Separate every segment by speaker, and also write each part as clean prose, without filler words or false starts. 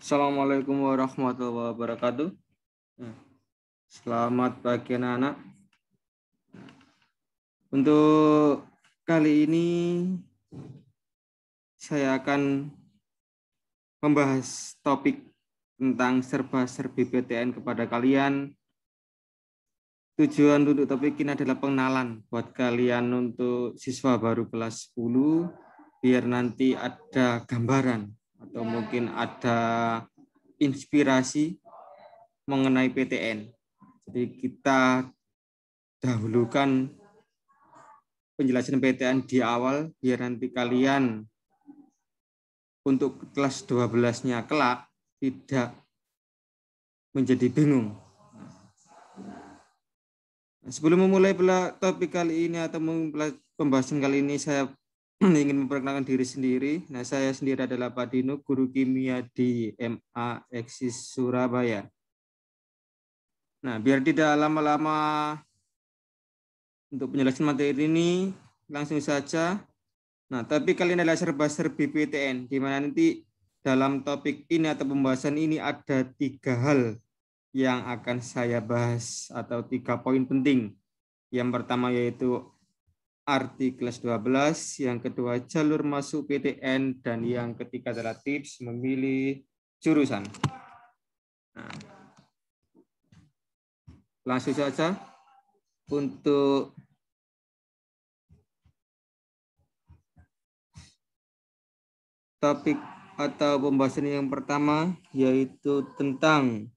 Speaker 1: Assalamualaikum warahmatullahi wabarakatuh. Selamat pagi anak-anak. Untuk kali ini saya akan membahas topik tentang serba-serbi PTN kepada kalian. Tujuan untuk topik ini adalah pengenalan buat kalian untuk siswa baru kelas 10, biar nanti ada gambaran atau mungkin ada inspirasi mengenai PTN. Jadi kita dahulukan penjelasan PTN di awal biar nanti kalian untuk kelas 12-nya kelak tidak menjadi bingung. Sebelum memulai topik kali ini atau pembahasan kali ini, saya ingin memperkenalkan diri sendiri. Nah, saya sendiri adalah Pak Dino, guru kimia di MA Eksis Surabaya. Nah, biar tidak lama-lama untuk penjelasan materi ini, langsung saja. Nah, tapi kalian adalah serba-serbi PTN, di mana nanti dalam topik ini atau pembahasan ini ada 3 hal yang akan saya bahas atau 3 poin penting. Yang pertama yaitu arti kelas 12, yang kedua jalur masuk PTN, dan yang ketiga adalah tips memilih jurusan. Nah, langsung saja untuk topik atau pembahasan yang pertama yaitu tentang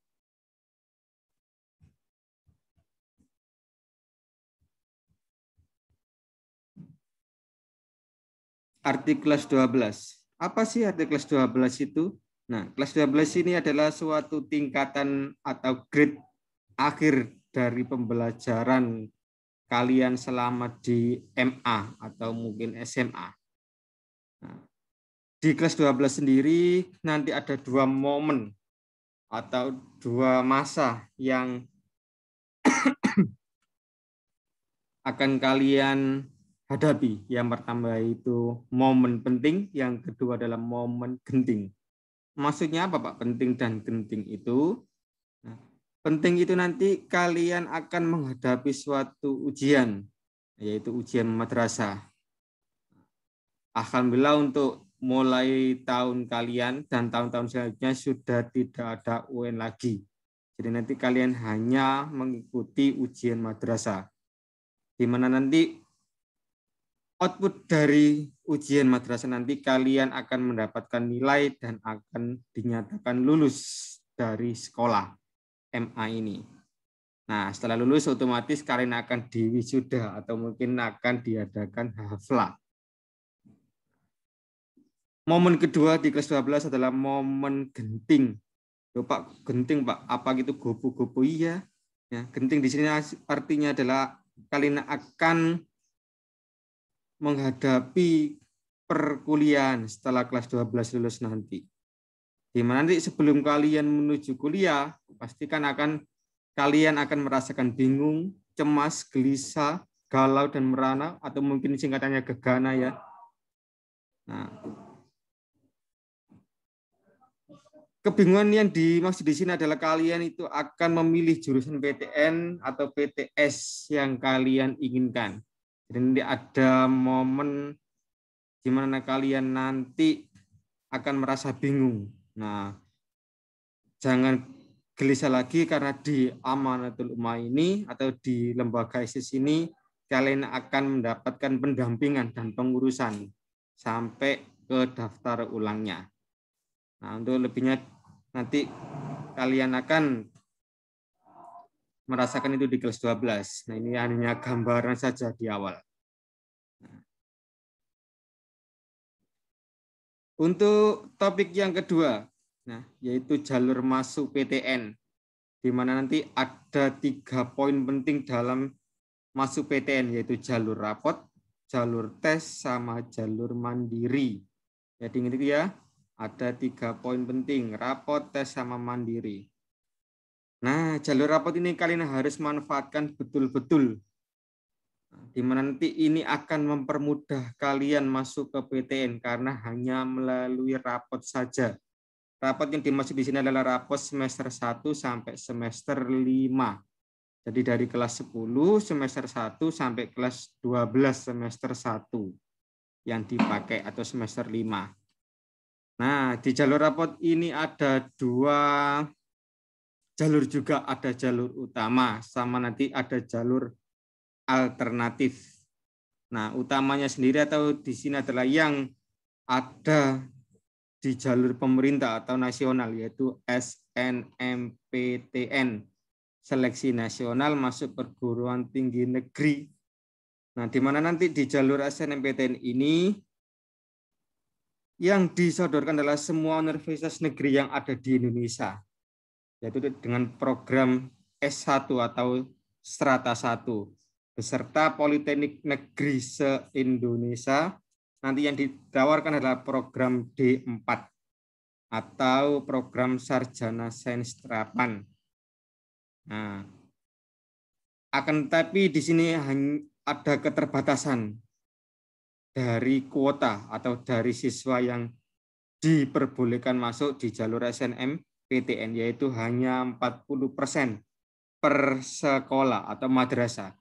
Speaker 1: arti kelas 12. Apa sih arti kelas 12 itu? Nah, kelas 12 ini adalah suatu tingkatan atau grade akhir dari pembelajaran kalian selama di MA atau mungkin SMA. Nah, di kelas 12 sendiri nanti ada 2 momen atau 2 masa yang akan kalian hadapi. Yang pertama itu momen penting, yang kedua adalah momen genting. Maksudnya apa Pak? Penting dan genting itu? Nah, penting itu nanti kalian akan menghadapi suatu ujian, yaitu ujian madrasah. Alhamdulillah untuk mulai tahun kalian dan tahun-tahun selanjutnya sudah tidak ada UN lagi. Jadi nanti kalian hanya mengikuti ujian madrasah, di mana nanti output dari ujian madrasah nanti kalian akan mendapatkan nilai dan akan dinyatakan lulus dari sekolah MA ini. Nah, setelah lulus otomatis kalian akan diwisuda atau mungkin akan diadakan haflah. Momen kedua di kelas 12 adalah momen genting. Loh, Pak, genting Pak, apa gitu gopo-gopo? Iya. Ya, genting di sini artinya adalah kalian akan menghadapi perkuliahan setelah kelas 12 lulus nanti. Di mana nanti sebelum kalian menuju kuliah, pastikan kalian akan merasakan bingung, cemas, gelisah, galau dan merana, atau mungkin singkatannya gegana ya. Nah, kebingungan yang dimaksud di sini adalah kalian itu akan memilih jurusan PTN atau PTS yang kalian inginkan. Jadi nanti ada momen di mana kalian nanti akan merasa bingung. Nah, jangan gelisah lagi karena di Amanatul Ummah ini atau di lembaga ISIS ini kalian akan mendapatkan pendampingan dan pengurusan sampai ke daftar ulangnya. Nah, untuk lebihnya nanti kalian akan merasakan itu di kelas 12. Nah, ini hanya gambaran saja di awal. Untuk topik yang kedua, nah, yaitu jalur masuk PTN, di mana nanti ada 3 poin penting dalam masuk PTN, yaitu jalur rapot, jalur tes, sama jalur mandiri. Jadi ingat ya, ada 3 poin penting, rapot, tes, sama mandiri. Nah, jalur rapot ini kalian harus manfaatkan betul-betul, di mana nanti ini akan mempermudah kalian masuk ke PTN karena hanya melalui rapot saja. rapot yang dimaksud di sini adalah rapot semester 1 sampai semester 5. Jadi dari kelas 10 semester 1 sampai kelas 12 semester 1 yang dipakai atau semester 5. Nah, di jalur rapot ini ada 2 jalur juga, ada jalur utama sama nanti ada jalur alternatif. Nah, utamanya sendiri atau di sini adalah yang ada di jalur pemerintah atau nasional, yaitu SNMPTN, Seleksi Nasional Masuk Perguruan Tinggi Negeri. Nah, di mana nanti di jalur SNMPTN ini yang disodorkan adalah semua universitas negeri yang ada di Indonesia, yaitu dengan program S1 atau Strata 1, beserta Politeknik Negeri se-Indonesia. Nanti yang ditawarkan adalah program D4 atau program Sarjana Sains Terapan. Nah, akan tetapi di sini ada keterbatasan dari kuota atau dari siswa yang diperbolehkan masuk di jalur SNMPTN, yaitu hanya 40% per sekolah atau madrasah.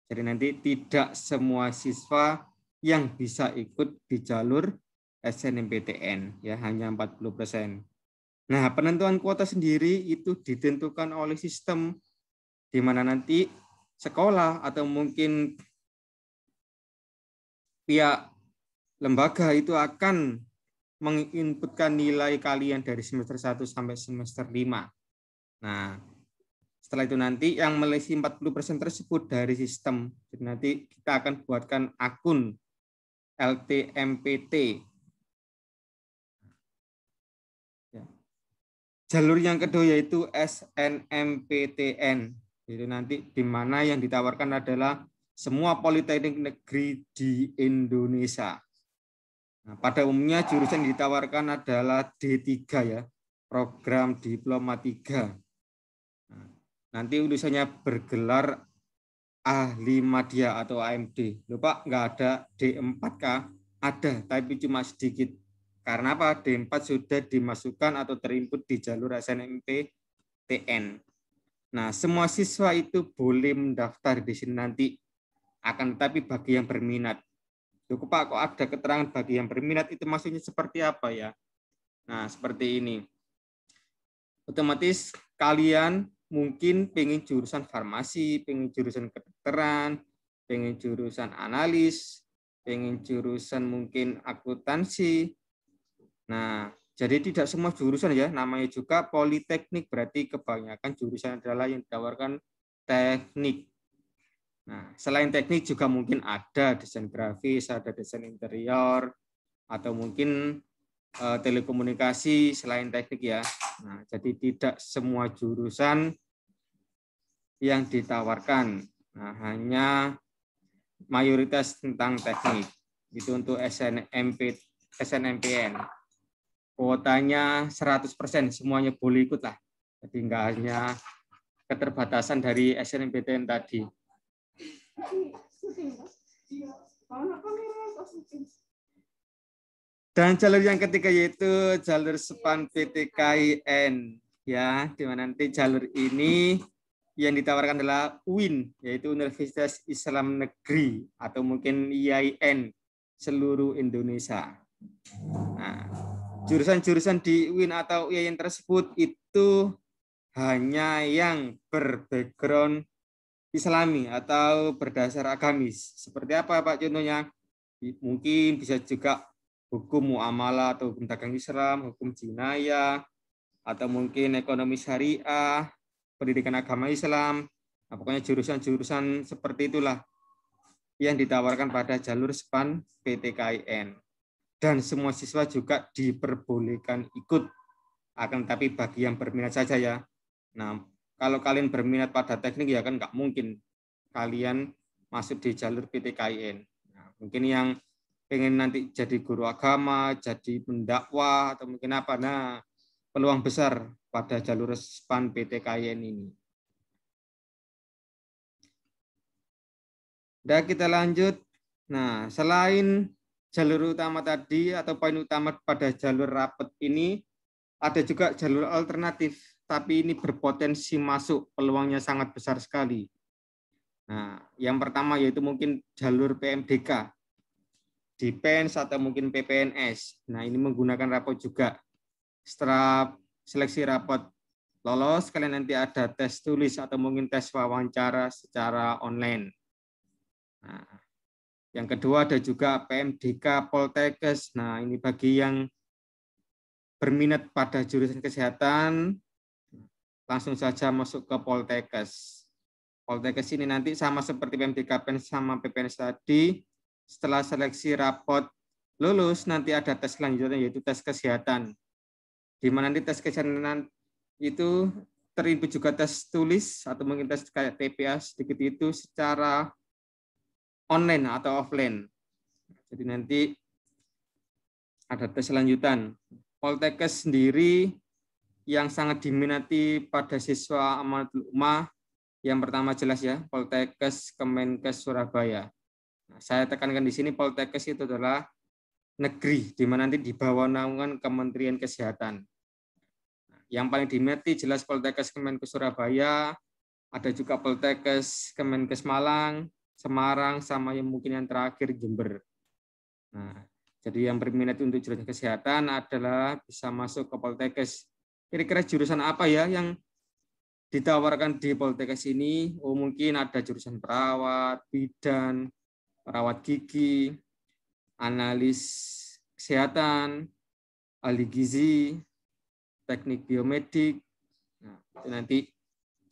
Speaker 1: Jadi nanti tidak semua siswa yang bisa ikut di jalur SNMPTN, ya hanya 40%. Nah, penentuan kuota sendiri itu ditentukan oleh sistem di mana nanti sekolah atau mungkin pihak lembaga itu akan menginputkan nilai kalian dari semester 1 sampai semester 5. Nah, setelah itu nanti yang melebihi 40% tersebut dari sistem. Jadi nanti kita akan buatkan akun LTMPT. Jalur yang kedua yaitu SNMPTN. Jadi nanti di mana yang ditawarkan adalah semua politeknik negeri di Indonesia. Nah, pada umumnya jurusan yang ditawarkan adalah D3 ya, program diploma 3. Nah, nanti urusannya bergelar ahli media atau AMD. Lupa nggak ada D4K? Ada, tapi cuma sedikit. Karena apa? D4 sudah dimasukkan atau terinput di jalur SNMPTN. Nah, semua siswa itu boleh mendaftar di sini nanti. Akan tetapi bagi yang berminat. Loh, Pak, kok ada keterangan bagi yang berminat, itu maksudnya seperti apa ya? Nah, seperti ini. Otomatis kalian mungkin pengen jurusan farmasi, pengen jurusan kedokteran, pengen jurusan analis, pengen jurusan mungkin akuntansi. Nah, jadi tidak semua jurusan ya, namanya juga politeknik, berarti kebanyakan jurusan adalah yang ditawarkan teknik. Nah, selain teknik juga mungkin ada desain grafis, ada desain interior, atau mungkin telekomunikasi selain teknik ya. Nah, jadi tidak semua jurusan yang ditawarkan. Nah, hanya mayoritas tentang teknik. Itu untuk SNMPN. Kuotanya 100%, semuanya boleh ikut lah. Jadi enggak hanya keterbatasan dari SNMPTN tadi. Dan jalur yang ketiga yaitu jalur SPAN PTKIN, ya, di mana nanti jalur ini yang ditawarkan adalah UIN, yaitu Universitas Islam Negeri atau mungkin IAIN seluruh Indonesia. Nah, jurusan-jurusan di UIN atau IAIN tersebut itu hanya yang berbackground Islami atau berdasar agamis. Seperti apa Pak contohnya? Mungkin bisa juga hukum muamalah atau hukum dagang Islam, hukum jinayah, atau mungkin ekonomi syariah, pendidikan agama Islam. Nah, pokoknya jurusan-jurusan seperti itulah yang ditawarkan pada jalur SPAN PTKIN. Dan semua siswa juga diperbolehkan ikut, akan tapi bagi yang berminat saja ya. Nah, kalau kalian berminat pada teknik ya kan nggak mungkin kalian masuk di jalur PTKIN. Nah, mungkin yang pengen nanti jadi guru agama, jadi pendakwah, atau mungkin apa. Nah, peluang besar pada jalur SPAN PTKIN ini. Dan kita lanjut. Nah, selain jalur utama tadi atau poin utama pada jalur rapet ini, Ada juga jalur alternatif, tapi ini berpotensi masuk, peluangnya sangat besar sekali. Nah, yang pertama yaitu mungkin jalur PMDK, Depens atau mungkin PPNS. Nah, ini menggunakan rapot juga. Setelah seleksi rapot lolos, kalian nanti ada tes tulis atau mungkin tes wawancara secara online. Nah, yang kedua ada juga PMDK Poltekkes. Nah, ini bagi yang berminat pada jurusan kesehatan, langsung saja masuk ke Poltekkes. Poltekkes ini nanti sama seperti PMDK PEN sama PPNS tadi, setelah seleksi rapot lulus, nanti ada tes selanjutnya yaitu tes kesehatan. Di mana nanti tes kesehatan itu terinput juga tes tulis atau mungkin tes kayak TPA sedikit itu secara online atau offline. Jadi nanti ada tes lanjutan. Poltekkes sendiri yang sangat diminati pada siswa Amanatul Ummah, yang pertama jelas ya, Poltekkes Kemenkes Surabaya. Nah, saya tekankan di sini Poltekkes itu adalah negeri, di mana nanti di bawah naungan Kementerian Kesehatan. Yang paling diminati jelas Poltekkes Kemenkes Surabaya, ada juga Poltekkes Kemenkes Malang, Semarang, sama yang mungkin yang terakhir Jember. Nah, jadi yang berminat untuk jurusan kesehatan adalah bisa masuk ke Poltekkes. Kira-kira jurusan apa ya yang ditawarkan di Poltekkes ini? Oh, mungkin ada jurusan perawat, bidan, perawat gigi, analis kesehatan, ahli gizi, teknik biomedik. Nah, itu nanti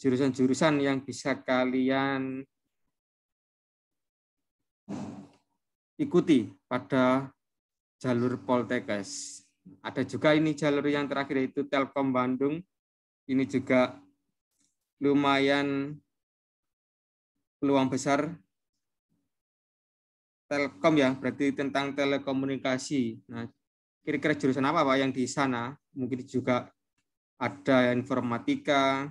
Speaker 1: jurusan-jurusan yang bisa kalian ikuti pada jalur Poltekkes. Ada juga ini jalur yang terakhir yaitu Telkom Bandung. Ini juga lumayan peluang besar. Telkom ya, berarti tentang telekomunikasi. Nah, kira-kira jurusan apa Pak yang di sana? Mungkin juga ada informatika,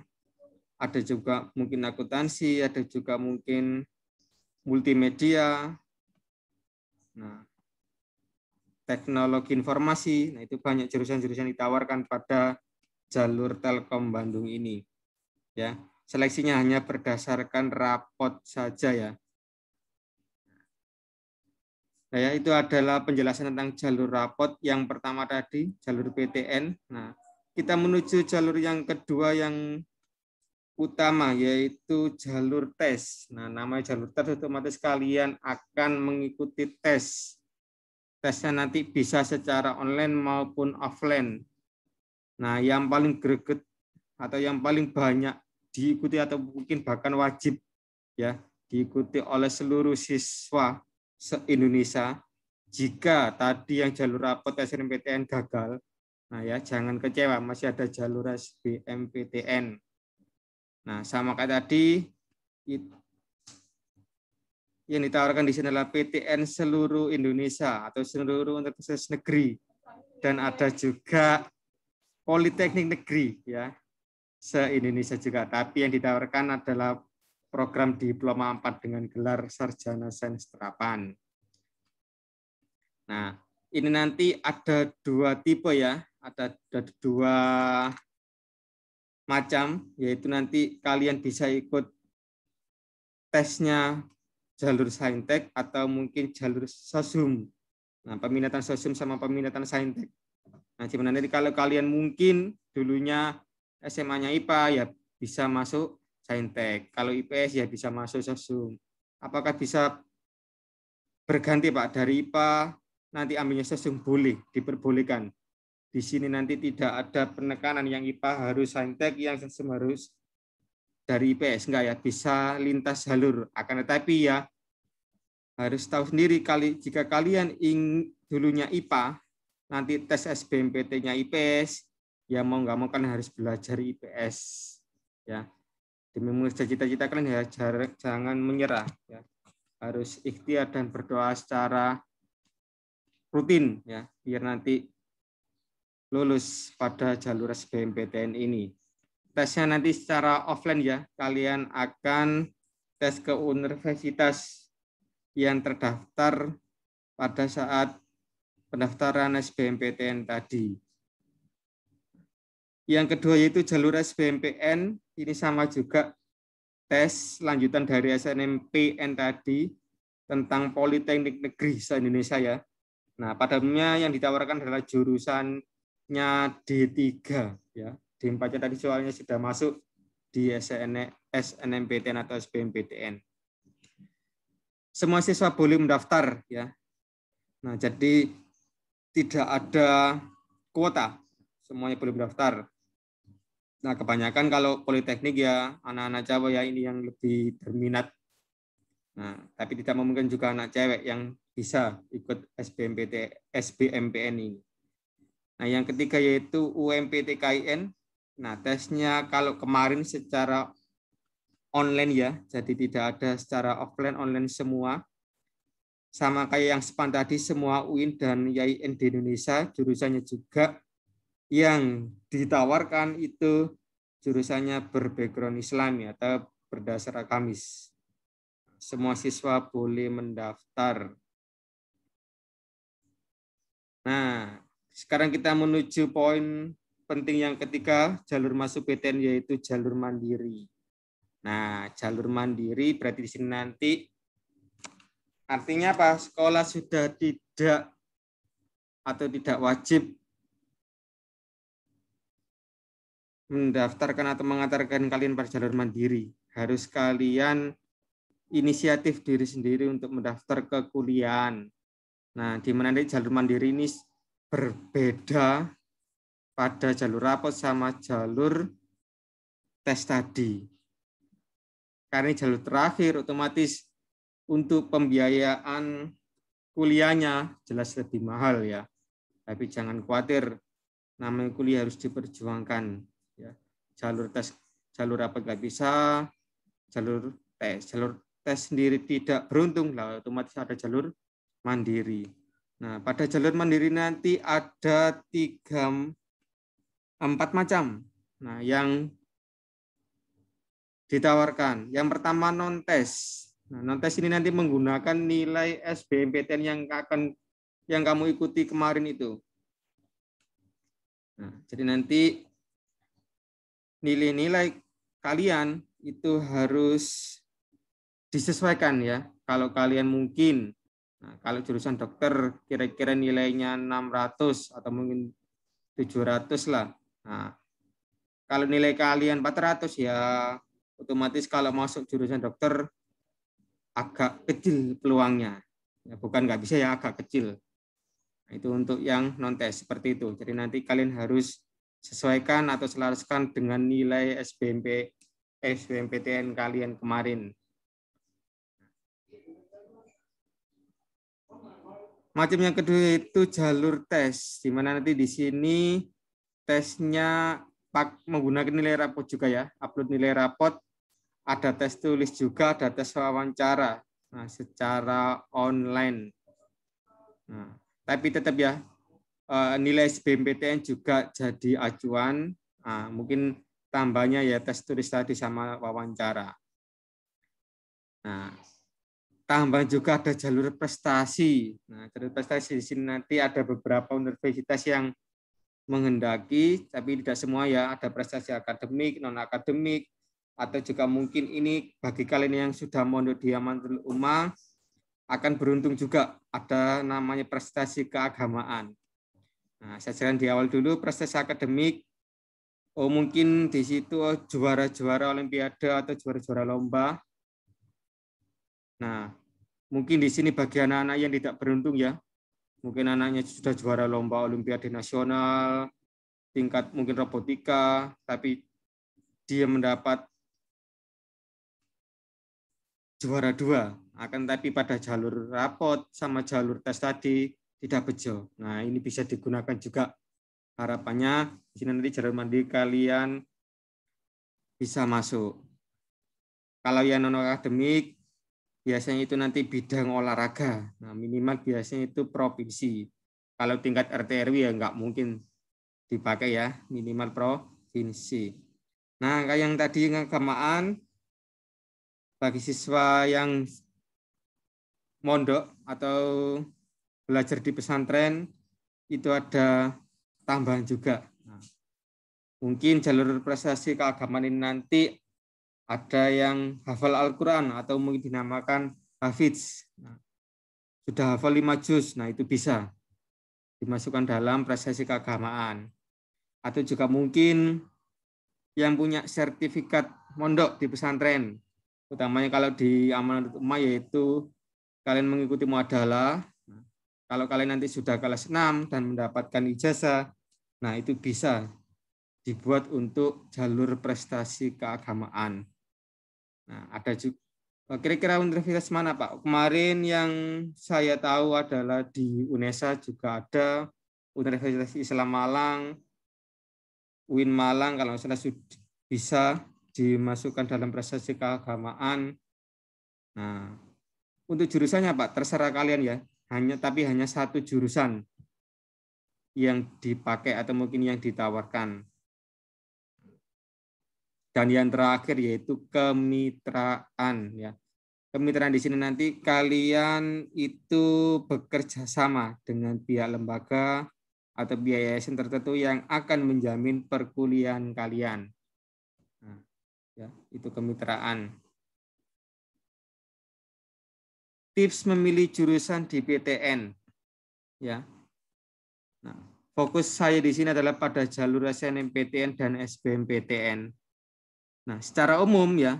Speaker 1: ada juga mungkin akuntansi, ada juga mungkin multimedia. Nah, teknologi informasi. Nah, itu banyak jurusan-jurusan ditawarkan pada jalur Telkom Bandung ini. Ya, seleksinya hanya berdasarkan rapot saja ya. Nah, ya, itu adalah penjelasan tentang jalur rapot yang pertama tadi, jalur PTN. Nah, kita menuju jalur yang kedua yang utama, yaitu jalur tes. Nah, namanya jalur tes otomatis kalian akan mengikuti tes. Tesnya nanti bisa secara online maupun offline. Nah, yang paling greget atau yang paling banyak diikuti atau mungkin bahkan wajib ya diikuti oleh seluruh siswa se-Indonesia. Jika tadi yang jalur rapot SNMPTN gagal, nah ya jangan kecewa, masih ada jalur SBMPTN. Nah, sama kayak tadi yang ditawarkan di sini adalah PTN seluruh Indonesia atau seluruh universitas negeri, dan ada juga Politeknik Negeri ya se-Indonesia juga. Tapi yang ditawarkan adalah program diploma 4 dengan gelar sarjana sains terapan. Nah, ini nanti ada dua tipe ya, ada dua macam, yaitu nanti kalian bisa ikut tesnya jalur saintek atau mungkin jalur sosum. Nah, peminatan sosum sama peminatan saintek. Nah, sebenarnya nanti kalau kalian mungkin dulunya SMA-nya IPA ya bisa masuk saintek. Kalau IPS ya bisa masuk sosum. Apakah bisa berganti Pak dari IPA nanti ambilnya sosum? Boleh, diperbolehkan. Di sini nanti tidak ada penekanan yang IPA harus saintek, yang sosum harus dari IPS, enggak ya, bisa lintas jalur. Akan tetapi ya harus tahu sendiri jika kalian dulunya IPA, nanti tes SBMPT-nya IPS, ya mau nggak mau kan harus belajar IPS. Ya, demi menggapai cita-cita kalian ya jangan menyerah. Ya. Harus ikhtiar dan berdoa secara rutin ya, biar nanti lulus pada jalur SBMPTN ini. Tesnya nanti secara offline ya, kalian akan tes ke universitas yang terdaftar pada saat pendaftaran SBMPTN tadi. Yang kedua yaitu jalur SBMPN, ini sama juga tes lanjutan dari SNMPN tadi tentang Politeknik Negeri se-Indonesia ya. Nah, pada umumnya yang ditawarkan adalah jurusannya D3 ya. D4-nya tadi soalnya sudah masuk di SNMPTN atau SBMPTN. Semua siswa boleh mendaftar ya. Nah, jadi tidak ada kuota, semuanya boleh mendaftar. Nah, kebanyakan kalau politeknik ya anak-anak cowok ya ini yang lebih berminat. Nah, tapi tidak memungkinkan juga anak cewek yang bisa ikut SBMPN ini. Nah, yang ketiga yaitu UMPTKIN. Nah, tesnya kalau kemarin secara online ya, jadi tidak ada secara offline, online semua. Sama kayak yang sepan tadi, semua UIN dan YIN di Indonesia, jurusannya juga yang ditawarkan itu jurusannya berbackground Islami atau berdasar agamis. Semua siswa boleh mendaftar. Nah, sekarang kita menuju poin penting yang ketiga, jalur masuk PTN yaitu jalur mandiri. Nah, jalur mandiri berarti di sini nanti artinya apa? Sekolah sudah tidak atau tidak wajib mendaftarkan atau mengantarkan kalian pada jalur mandiri. Harus kalian inisiatif diri sendiri untuk mendaftar ke kuliahan. Nah, di mana jalur mandiri ini berbeda pada jalur rapot sama jalur tes tadi. Karena jalur terakhir otomatis untuk pembiayaan kuliahnya jelas lebih mahal ya. Tapi jangan khawatir, namanya kuliah harus diperjuangkan. Ya. Jalur tes, jalur rapot nggak bisa, jalur tes sendiri tidak beruntung, lah otomatis ada jalur mandiri. Nah, pada jalur mandiri nanti ada 4 macam. Nah, yang ditawarkan. Yang pertama non-tes. Nah, non-tes ini nanti menggunakan nilai SBMPTN yang kamu ikuti kemarin itu. Nah, jadi nanti nilai-nilai kalian itu harus disesuaikan ya. Kalau kalian mungkin, nah, kalau jurusan dokter kira-kira nilainya 600 atau mungkin 700 lah. Nah, kalau nilai kalian 400 ya otomatis kalau masuk jurusan dokter agak kecil peluangnya. Ya, bukan nggak bisa ya, agak kecil. Nah, itu untuk yang non-tes seperti itu. Jadi nanti kalian harus sesuaikan atau selaraskan dengan nilai SBMPTN kalian kemarin. Macam yang kedua itu jalur tes, di mana nanti di sini tesnya menggunakan nilai rapot juga ya, upload nilai rapot, ada tes tulis juga, ada tes wawancara, nah, secara online. Nah, tapi tetap ya, nilai SBMPTN juga jadi acuan, nah, mungkin tambahnya ya tes tulis tadi sama wawancara. Nah, tambah juga ada jalur prestasi. Nah, jalur prestasi di sini nanti ada beberapa universitas yang menghendaki, tapi tidak semua ya, ada prestasi akademik, non akademik, atau juga mungkin ini bagi kalian yang sudah mondok di Amanul Ummah akan beruntung juga ada namanya prestasi keagamaan. Nah, saya jelaskan di awal dulu prestasi akademik. Oh, mungkin di situ juara-juara olimpiade atau juara-juara lomba. Nah, mungkin di sini bagi anak-anak yang tidak beruntung ya, mungkin anaknya sudah juara lomba olimpiade nasional, tingkat mungkin robotika, tapi dia mendapat juara 2, akan tapi pada jalur rapot sama jalur tes tadi tidak bejo. Nah, ini bisa digunakan juga. Harapannya di sini nanti jalur mandiri kalian bisa masuk. Kalau yang non akademik biasanya itu nanti bidang olahraga. Nah, minimal biasanya itu provinsi. Kalau tingkat RT RW ya nggak mungkin dipakai ya, minimal provinsi. Nah, kayak yang tadi keagamaan bagi siswa yang mondok atau belajar di pesantren itu ada tambahan juga. Nah, Mungkin jalur prestasi keagamaan ini nanti ada yang hafal Al-Quran atau mungkin dinamakan Hafiz. Nah, sudah hafal 5 juz, nah itu bisa dimasukkan dalam prestasi keagamaan. Atau juga mungkin yang punya sertifikat mondok di pesantren, utamanya kalau di Amanat Ummah yaitu kalian mengikuti muadalah. Kalau kalian nanti sudah kelas 6 dan mendapatkan ijazah, nah itu bisa dibuat untuk jalur prestasi keagamaan. Nah, ada juga kira-kira universitas mana Pak? Kemarin yang saya tahu adalah di UNESA juga ada, Universitas Islam Malang, UIN Malang kalau salah bisa dimasukkan dalam prestasi keagamaan. Nah, untuk jurusannya Pak, terserah kalian ya. Tapi hanya satu jurusan yang dipakai atau mungkin yang ditawarkan. Dan yang terakhir yaitu kemitraan ya. Kemitraan di sini nanti kalian itu bekerja sama dengan pihak lembaga atau pihak yayasan tertentu yang akan menjamin perkuliahan kalian. Nah, ya, itu kemitraan. Tips memilih jurusan di PTN ya. Nah, fokus saya di sini adalah pada jalur SNMPTN dan SBMPTN. Nah, secara umum ya,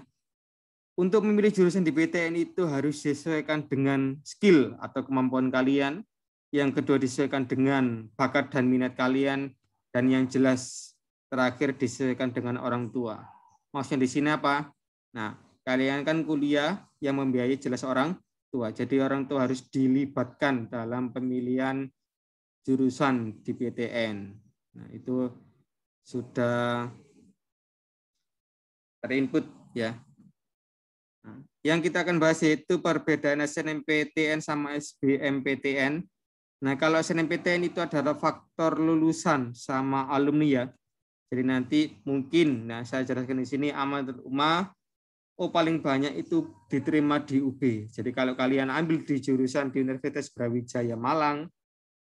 Speaker 1: untuk memilih jurusan di PTN itu harus disesuaikan dengan skill atau kemampuan kalian. Yang kedua disesuaikan dengan bakat dan minat kalian. Dan yang jelas terakhir disesuaikan dengan orang tua. Maksudnya di sini apa? Nah, kalian kan kuliah yang membiayai jelas orang tua. Jadi orang tua harus dilibatkan dalam pemilihan jurusan di PTN. Nah, itu sudah terinput ya. Nah, yang kita akan bahas yaitu perbedaan SNMPTN sama SBMPTN. Nah, kalau SNMPTN itu adalah faktor lulusan sama alumni ya. Jadi nanti mungkin, nah saya jelaskan di sini Amanat Ummah, paling banyak itu diterima di UB. Jadi kalau kalian ambil di jurusan di Universitas Brawijaya Malang,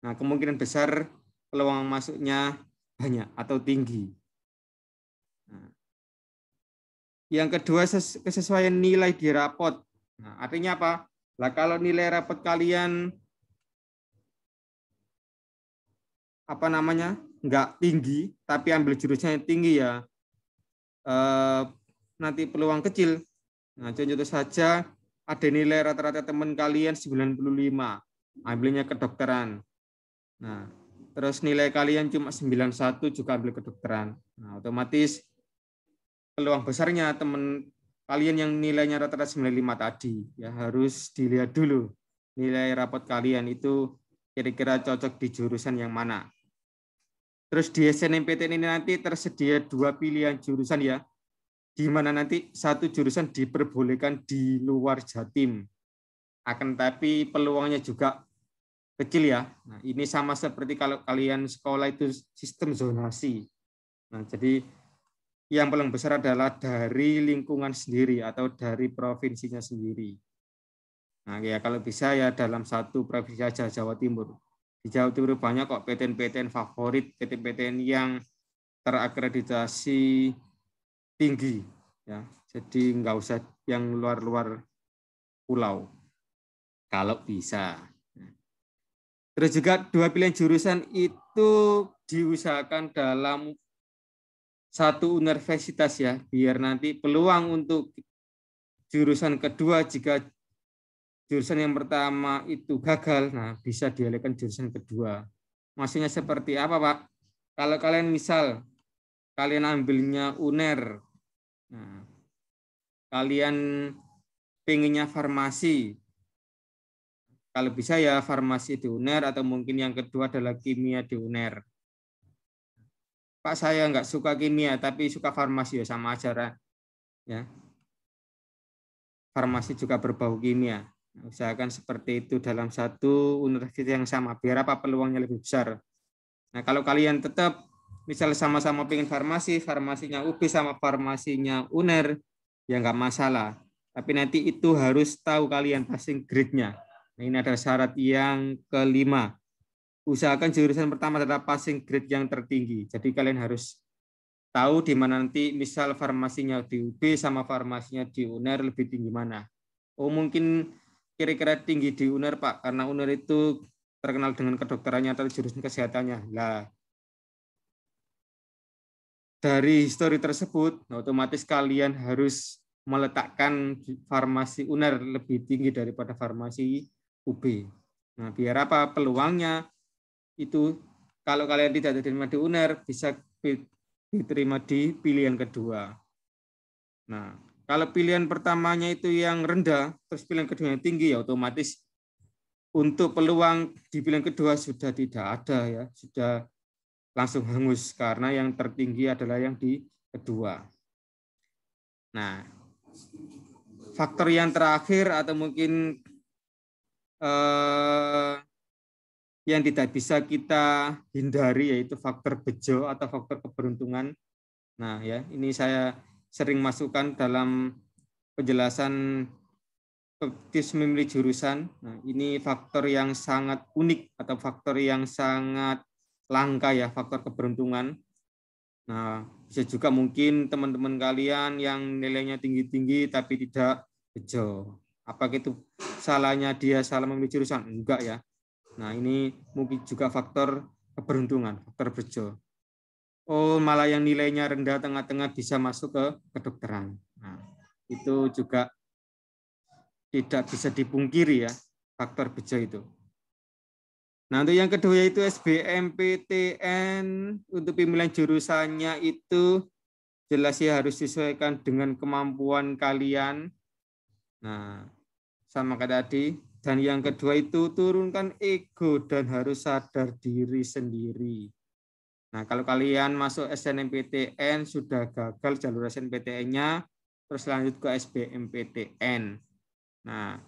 Speaker 1: nah kemungkinan besar peluang masuknya banyak atau tinggi. Nah, yang kedua kesesuaian nilai di rapot. Nah, artinya apa? Lah kalau nilai rapot kalian nggak tinggi, tapi ambil jurusan yang tinggi ya, nanti peluang kecil. Nah, contoh saja ada nilai rata-rata teman kalian 95, ambilnya kedokteran. Nah, terus nilai kalian cuma 91 juga ambil kedokteran. Nah, otomatis peluang besarnya teman kalian yang nilainya rata-rata 95 tadi ya harus dilihat dulu nilai rapot kalian itu kira-kira cocok di jurusan yang mana. Terus di SNMPTN ini nanti tersedia 2 pilihan jurusan ya, di mana nanti satu jurusan diperbolehkan di luar Jatim. Akan tapi peluangnya juga kecil ya. Nah, ini sama seperti kalau kalian sekolah itu sistem zonasi. Nah, jadi yang paling besar adalah dari lingkungan sendiri atau dari provinsinya sendiri. Nah, ya kalau bisa ya dalam satu provinsi saja Jawa Timur. Di Jawa Timur banyak kok PTN-PTN favorit, PTN-PTN yang terakreditasi tinggi ya. Jadi nggak usah yang luar-luar pulau kalau bisa. Terus juga 2 pilihan jurusan itu diusahakan dalam satu universitas ya, biar nanti peluang untuk jurusan kedua jika jurusan yang pertama itu gagal, nah bisa dialihkan jurusan kedua. Maksudnya seperti apa Pak? Kalau kalian misal kalian ambilnya UNER, nah, kalian pengennya farmasi, kalau bisa ya farmasi di UNER atau mungkin yang kedua adalah kimia di UNER. Pak saya nggak suka kimia tapi suka farmasi ya sama aja ya. Farmasi juga berbau kimia. Usahakan seperti itu dalam satu universitas yang sama biar apa peluangnya lebih besar. Nah kalau kalian tetap misal sama-sama pengen farmasi, farmasinya UB sama farmasinya UNER ya nggak masalah. Tapi nanti itu harus tahu kalian passing grade-nya. Nah, ini ada syarat yang kelima. Usahakan jurusan pertama adalah passing grade yang tertinggi. Jadi kalian harus tahu di mana nanti misal farmasinya di UB sama farmasinya di UNER lebih tinggi mana. Oh mungkin kira-kira tinggi di UNER Pak, karena UNER itu terkenal dengan kedokterannya atau jurusan kesehatannya. Lah, dari histori tersebut, otomatis kalian harus meletakkan farmasi UNER lebih tinggi daripada farmasi UB. Nah, biar apa? Peluangnya itu kalau kalian tidak diterima di UNER bisa diterima di pilihan kedua. Nah, kalau pilihan pertamanya itu yang rendah, terus pilihan kedua yang tinggi, ya otomatis untuk peluang di pilihan kedua sudah tidak ada ya, sudah langsung hangus karena yang tertinggi adalah yang di kedua. Nah, faktor yang terakhir atau mungkin yang tidak bisa kita hindari yaitu faktor bejo atau faktor keberuntungan. Nah, ya, ini saya sering masukkan dalam penjelasan tips memilih jurusan. Nah, ini faktor yang sangat unik atau faktor yang sangat langka ya, faktor keberuntungan. Nah, bisa juga mungkin teman-teman kalian yang nilainya tinggi-tinggi tapi tidak bejo. Apakah itu salahnya dia salah memilih jurusan? Enggak ya. Nah, ini mungkin juga faktor keberuntungan, faktor bejo. Oh, malah yang nilainya rendah tengah-tengah bisa masuk ke kedokteran. Nah, itu juga tidak bisa dipungkiri ya, faktor bejo itu. Nah, untuk yang kedua yaitu SBMPTN, untuk pemilihan jurusannya itu jelas ya harus disesuaikan dengan kemampuan kalian. Nah, sama kayak tadi. Dan yang kedua itu turunkan ego dan harus sadar diri sendiri. Nah, kalau kalian masuk SNMPTN sudah gagal jalur SNMPTN-nya, terus lanjut ke SBMPTN. Nah,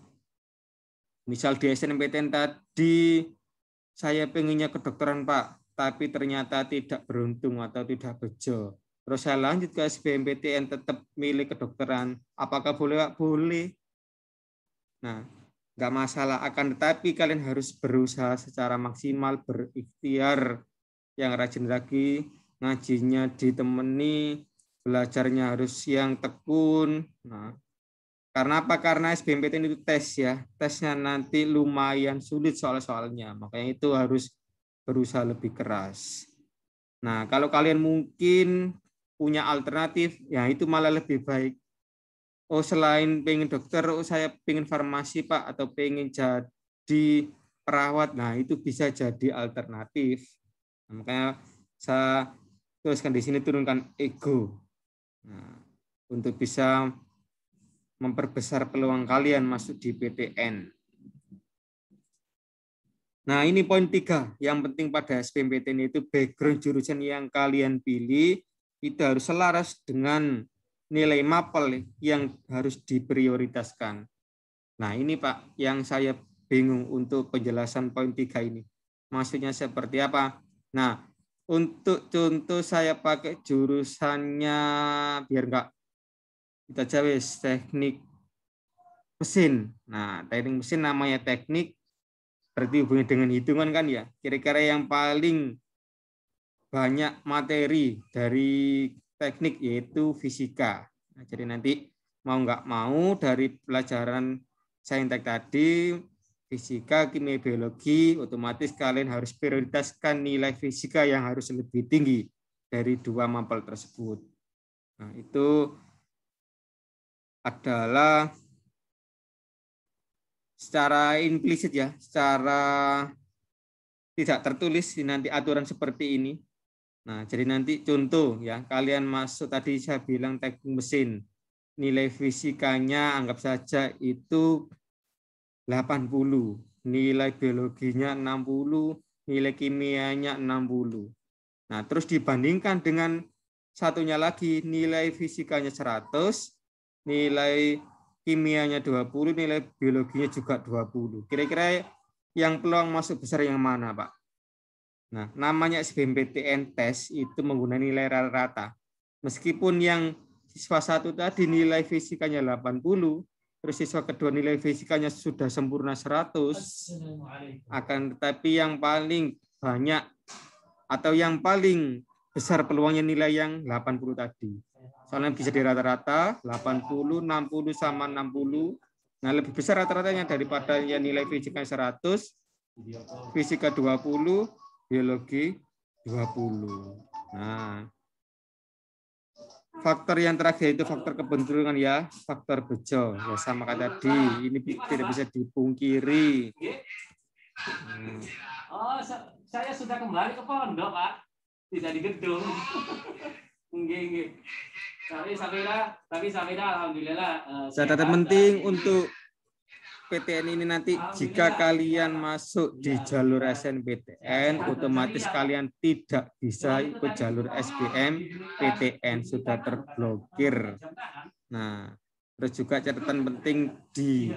Speaker 1: misal di SNMPTN tadi saya pengennya kedokteran Pak, tapi ternyata tidak beruntung atau tidak bejo. Terus saya lanjut ke SBMPTN tetap milih kedokteran. Apakah boleh Pak? Boleh. Nah, nggak masalah, akan tetapi kalian harus berusaha secara maksimal, berikhtiar, yang rajin lagi, ngajinya ditemani, belajarnya harus yang tekun. Nah, karena apa? Karena SBMPTN itu tes ya, tesnya nanti lumayan sulit soal-soalnya, makanya itu harus berusaha lebih keras. Nah, kalau kalian mungkin punya alternatif, ya itu malah lebih baik. Oh, selain pengen dokter, oh saya pengen farmasi Pak, atau pengen jadi perawat. Nah, itu bisa jadi alternatif. Nah, makanya saya tuliskan di sini turunkan ego. Nah, untuk bisa memperbesar peluang kalian masuk di PTN. Nah, ini poin 3. Yang penting pada SBMPTN itu background jurusan yang kalian pilih itu harus selaras dengan nilai mapel yang harus diprioritaskan. Nah, ini Pak, yang saya bingung untuk penjelasan poin 3 ini. Maksudnya seperti apa? Nah, untuk contoh saya pakai jurusannya biar enggak kita jawab teknik mesin. Nah, teknik mesin namanya teknik berarti hubungannya dengan hitungan kan ya. Kira-kira yang paling banyak materi dari teknik yaitu fisika. Nah, jadi nanti mau nggak mau dari pelajaran saintek tadi, fisika, kimia, biologi, otomatis kalian harus prioritaskan nilai fisika yang harus lebih tinggi dari 2 mapel tersebut. Nah, itu adalah secara implisit ya, secara tidak tertulis nanti aturan seperti ini. Nah, jadi nanti contoh ya, kalian masuk tadi saya bilang teknik mesin. Nilai fisikanya anggap saja itu 80, nilai biologinya 60, nilai kimianya 60. Nah, terus dibandingkan dengan satunya lagi, nilai fisikanya 100, nilai kimianya 20, nilai biologinya juga 20. Kira-kira yang peluang masuk besar yang mana, Pak? Nah, namanya SBMPTN tes itu menggunakan nilai rata-rata. Meskipun yang siswa satu tadi nilai fisikanya 80, terus siswa kedua nilai fisikanya sudah sempurna 100, akan tetapi yang paling banyak atau yang paling besar peluangnya nilai yang 80 tadi. Soalnya bisa di rata-rata 80, 60 sama 60. Nah, lebih besar rata-ratanya daripada yang nilai fisika 100, fisika 20, biologi 20. Nah, faktor yang terakhir itu faktor kebentulan ya, faktor bejo. Ya sama kayak tadi, ini tidak bisa dipungkiri.
Speaker 2: Oh, saya sudah kembali ke pondok, Pak. Tidak di gedung. Nggih. Tapi Sabira alhamdulillah.
Speaker 1: Catatan penting untuk PTN ini nanti jika kalian masuk di jalur SNPTN, otomatis kalian tidak bisa ikut jalur SBM, PTN sudah terblokir. Nah, terus juga catatan penting di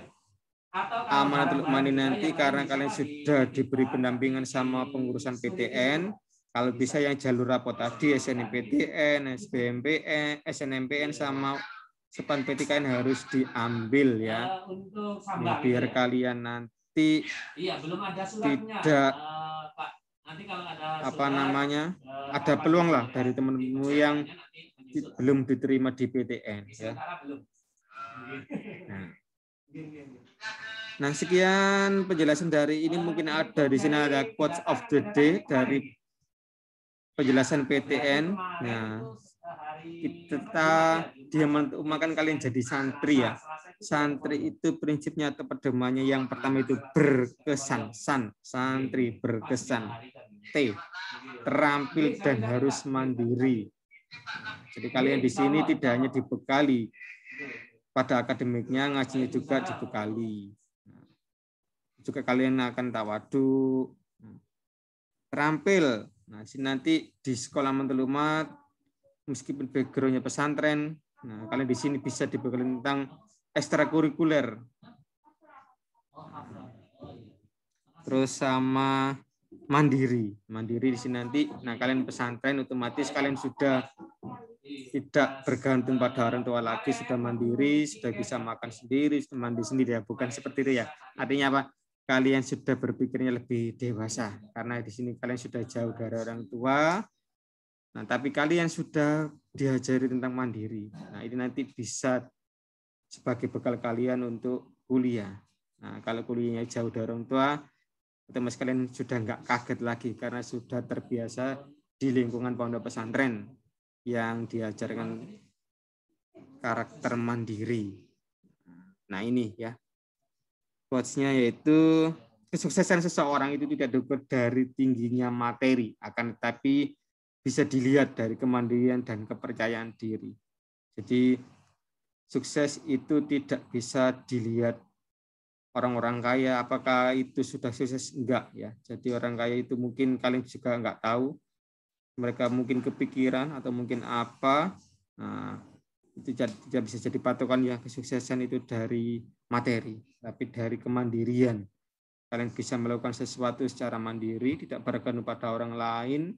Speaker 1: Amanatul Ukhmani nanti karena kalian sudah diberi pendampingan sama pengurusan PTN, kalau bisa yang jalur rapot tadi SNMPTN, SBMPN, SNMPN sama Sepan PTKN harus diambil ya. Nah, biar kalian nanti tidak apa namanya ada peluang lah dari teman-teman yang belum diterima di PTN ya. Nah, sekian penjelasan dari ini. Mungkin ada di sini ada quotes of the day dari penjelasan PTN. Nah, kita diamankan kalian jadi santri ya. Santri itu prinsipnya atau pedomannya yang pertama itu berkesan, santri berkesan, terampil dan harus mandiri. Jadi kalian di sini tidak hanya dibekali pada akademiknya, ngajinya juga dibekali. Juga kalian akan tawadu, terampil. Nah, nanti di sekolah Mantul Umat, meskipun backgroundnya pesantren, nah kalian di sini bisa dibekali tentang ekstrakurikuler. Terus sama mandiri di sini nanti. Nah, kalian pesantren otomatis kalian sudah tidak bergantung pada orang tua lagi, sudah mandiri, sudah bisa makan sendiri, sudah mandi sendiri ya, bukan seperti itu ya. Artinya apa? Kalian sudah berpikirnya lebih dewasa karena di sini kalian sudah jauh dari orang tua. Nah, tapi kalian sudah diajari tentang mandiri. Nah, ini nanti bisa sebagai bekal kalian untuk kuliah. Nah, kalau kuliahnya jauh dari orang tua, otomatis kalian sudah nggak kaget lagi karena sudah terbiasa di lingkungan pondok pesantren yang diajarkan karakter mandiri. Nah, ini ya. Quotes-nya yaitu kesuksesan seseorang itu tidak diukur dari tingginya materi, akan tetapi bisa dilihat dari kemandirian dan kepercayaan diri. Jadi sukses itu tidak bisa dilihat orang-orang kaya apakah itu sudah sukses, enggak ya. Jadi orang kaya itu mungkin kalian juga enggak tahu, mereka mungkin kepikiran atau mungkin apa. Nah, itu tidak bisa jadi patokan ya, kesuksesan itu dari materi, tapi dari kemandirian. Kalian bisa melakukan sesuatu secara mandiri, tidak bergantung pada orang lain.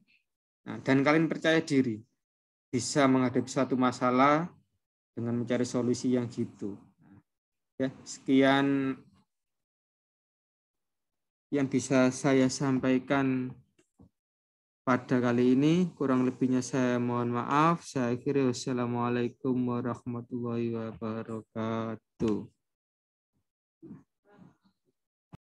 Speaker 1: Nah, dan kalian percaya diri, bisa menghadapi suatu masalah dengan mencari solusi yang jitu. Ya, sekian yang bisa saya sampaikan pada kali ini. Kurang lebihnya saya mohon maaf. Saya akhiri wassalamualaikum warahmatullahi wabarakatuh.